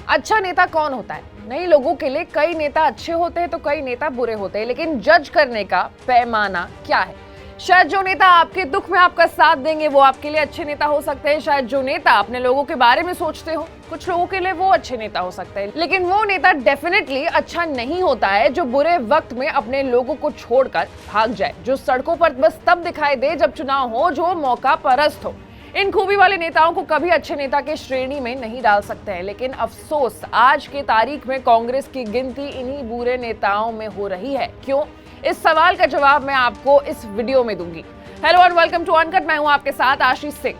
अच्छा नेता कौन होता है? नए लोगों के लिए कई नेता अच्छे होते हैं तो कई नेता बुरे होते हैं, लेकिन जज करने का पैमाना क्या है? शायद जो नेता आपके दुख में आपका साथ देंगे वो आपके लिए अच्छे नेता हो सकते हैं। शायद जो नेता अपने लोगों के बारे में सोचते हो, कुछ लोगों के लिए वो अच्छे नेता हो सकते हैं, लेकिन वो नेता डेफिनेटली अच्छा नहीं होता है जो बुरे वक्त में अपने लोगों को छोड़कर भाग जाए, जो सड़कों पर बस तब दिखाई दे जब चुनाव हो, जो मौका परस्त हो। इन खूबी वाले नेताओं को कभी अच्छे नेता के श्रेणी में नहीं डाल सकते हैं, लेकिन अफसोस आज के तारीख में कांग्रेस की गिनती इन्हीं बुरे नेताओं में हो रही है। क्यों? इस सवाल का जवाब मैं आपको इस वीडियो में दूंगी। Hello and welcome to Uncut, मैं हूं आपके साथ आशीष सिंह।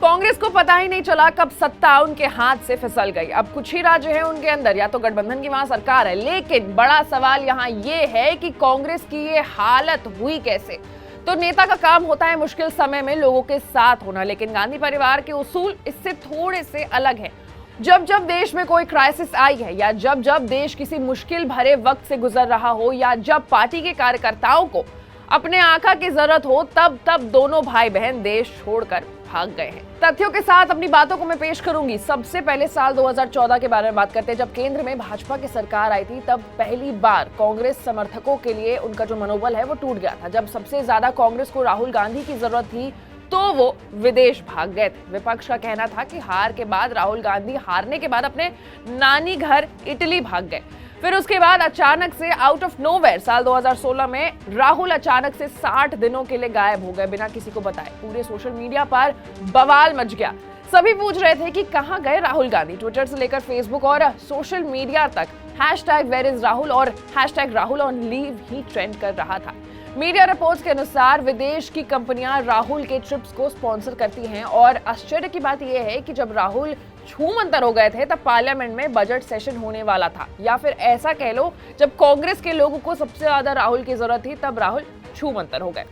कांग्रेस को पता ही नहीं चला कब सत्ता उनके हाथ से फिसल गई। अब कुछ ही राज्य हैं उनके अंदर, या तो गठबंधन की वहां सरकार है, लेकिन बड़ा सवाल यहाँ ये है कि कांग्रेस की ये हालत हुई कैसे। तो नेता का काम होता है मुश्किल समय में लोगों के साथ होना, लेकिन गांधी परिवार के उसूल इससे थोड़े से अलग हैं। जब जब देश में कोई क्राइसिस आई है, या जब जब देश किसी मुश्किल भरे वक्त से गुजर रहा हो, या जब पार्टी के कार्यकर्ताओं को अपने आका की जरूरत हो, तब तब दोनों भाई बहन देश छोड़कर भाग गए हैं। तथ्यों के साथ अपनी बातों को मैं पेश करूंगी। सबसे पहले साल 2014 के बारे में बात करते हैं, जब केंद्र में भाजपा की सरकार आई थी। तब पहली बार कांग्रेस समर्थकों के लिए उनका जो मनोबल है वो टूट गया था। जब सबसे ज्यादा कांग्रेस को राहुल गांधी की जरूरत थी तो वो विदेश भाग गए थे। विपक्ष का कहना था कि हार के बाद राहुल गांधी हारने के बाद अपने नानी घर इटली भाग गए। फिर उसके बाद अचानक से आउट ऑफ नोवेयर साल 2016 में राहुल अचानक से 60 दिनों के लिए गायब हो गए बिना किसी को बताए। पूरे सोशल मीडिया पर बवाल मच गया। सभी पूछ रहे थे कि कहां गए राहुल गांधी। ट्विटर से लेकर फेसबुक और सोशल मीडिया तक #WhereIsRahul और #RahulOnLeave ही ट्रेंड कर रहा था। मीडिया रिपोर्ट्स के अनुसार विदेश की कंपनियां राहुल के ट्रिप्स को स्पॉन्सर करती हैं, और आश्चर्य की बात यह है कि जब राहुल छूमंतर हो गए थे तब पार्लियामेंट में बजट सेशन होने वाला था, या फिर ऐसा कह लो जब कांग्रेस के लोगों को सबसे ज्यादा राहुल की जरूरत थी तब राहुल छूमंतर हो गए।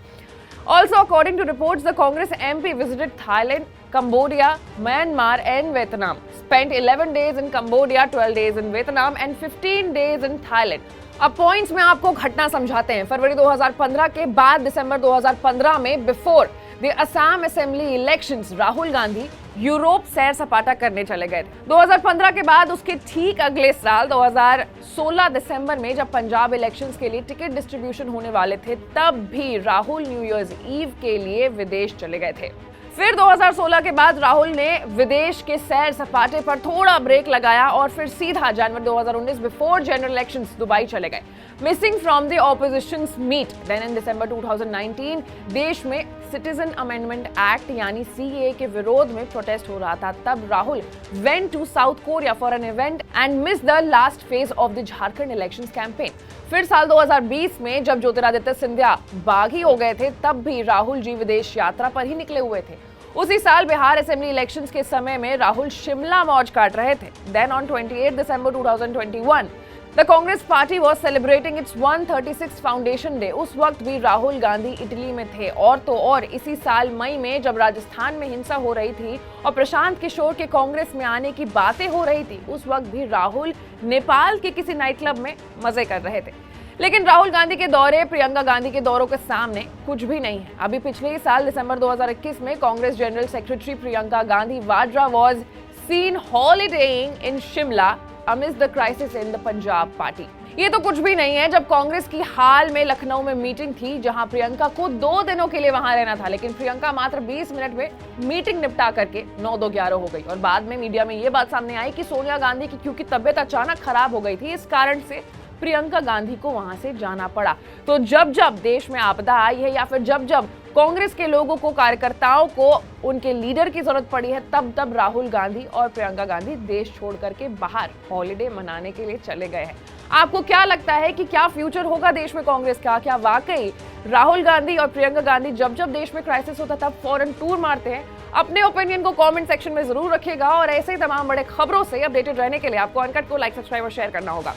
Also, according to reports, the Congress MP visited Thailand, Cambodia, Myanmar and Vietnam. Spent 11 days in Cambodia, 12 days in Vietnam and 15 days in Thailand. अब पॉइंट्स में आपको घटना समझाते हैं। फरवरी 2015 के बाद दिसंबर 2015 में before the Assam assembly elections Rahul Gandhi Europe सैर सपाटा करने चले गए थे। 2015 के बाद उसके ठीक अगले साल 2016 दिसंबर में जब पंजाब इलेक्शंस के लिए टिकट डिस्ट्रीब्यूशन होने वाले थे, तब भी राहुल न्यू ईयर्स ईव के लिए विदेश चले गए थे। फिर 2016 के बाद राहुल ने विदेश के सैर सपाटे पर थोड़ा ब्रेक लगाया और फिर सीधा जनवरी 2019 बिफोर जनरल इलेक्शंस दुबई चले गए। Missing from the oppositions meet then in December 2019 देश में सिटीजन अमेंडमेंट एक्ट यानी CAA के विरोध में प्रोटेस्ट हो रहा था। तब Rahul went to South Korea for an event and miss the last phase of the Jharkhand elections campaign. फिर साल 2020 में जब ज्योतिरादित्य सिंधिया बागी हो गए थे, तब भी राहुल जी विदेश यात्रा पर ही निकले हुए थे। उसी साल बिहार असेंबली इलेक्शंस के समय में राहुल शिमला मौज काट रहे थे। Then on 28 December 2021 the Congress party was celebrating its 136 foundation day. उस वक्त भी राहुल गांधी इटली में थे। और तो और इसी साल मई में जब राजस्थान में हिंसा हो रही थी और प्रशांत किशोर के कांग्रेस में आने की बातें हो रही थी, उस वक्त भी राहुल नेपाल के किसी नाइट क्लब में मजे कर रहे थे। लेकिन राहुल गांधी के दौरे प्रियंका गांधी के दौरों के सामने कुछ भी नहीं है। अभी पिछले ही साल दिसंबर 2021 में Congress general secretary Priyanka Gandhi Vadra was seen holidaying in Shimla amidst the crisis in the Punjab party. ये तो कुछ भी नहीं है जब कांग्रेस की हाल में लखनऊ में मीटिंग थी, जहां प्रियंका को 2 दिनों के लिए वहां रहना था, लेकिन प्रियंका मात्र 20 मिनट में मीटिंग निपटा करके 9-2-11 हो गई। और बाद में मीडिया में ये बात सामने आई कि सोनिया गांधी की क्योंकि तबियत अचानक खराब हो गई थी, इस कारण से प्रियंका गांधी को वहां से जाना पड़ा। तो जब जब देश में आपदा आई है, या फिर जब जब कांग्रेस के लोगों को, कार्यकर्ताओं को उनके लीडर की जरूरत पड़ी है, तब तब राहुल गांधी और प्रियंका गांधी देश छोड़ करके बाहर हॉलिडे मनाने के लिए चले गए हैं। आपको क्या लगता है कि क्या फ्यूचर होगा देश में कांग्रेस का? क्या वाकई राहुल गांधी और प्रियंका गांधी जब जब देश में क्राइसिस होता तब फौरन टूर मारते हैं? अपने ओपिनियन को कमेंट सेक्शन में जरूर रखिएगा, और ऐसे ही तमाम बड़े खबरों से अपडेटेड रहने के लिए आपको अनकट को लाइक, सब्सक्राइब और शेयर करना होगा।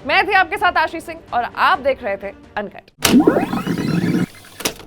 मैं थी आपके साथ आशीष सिंह और आप देख रहे थे अनकट।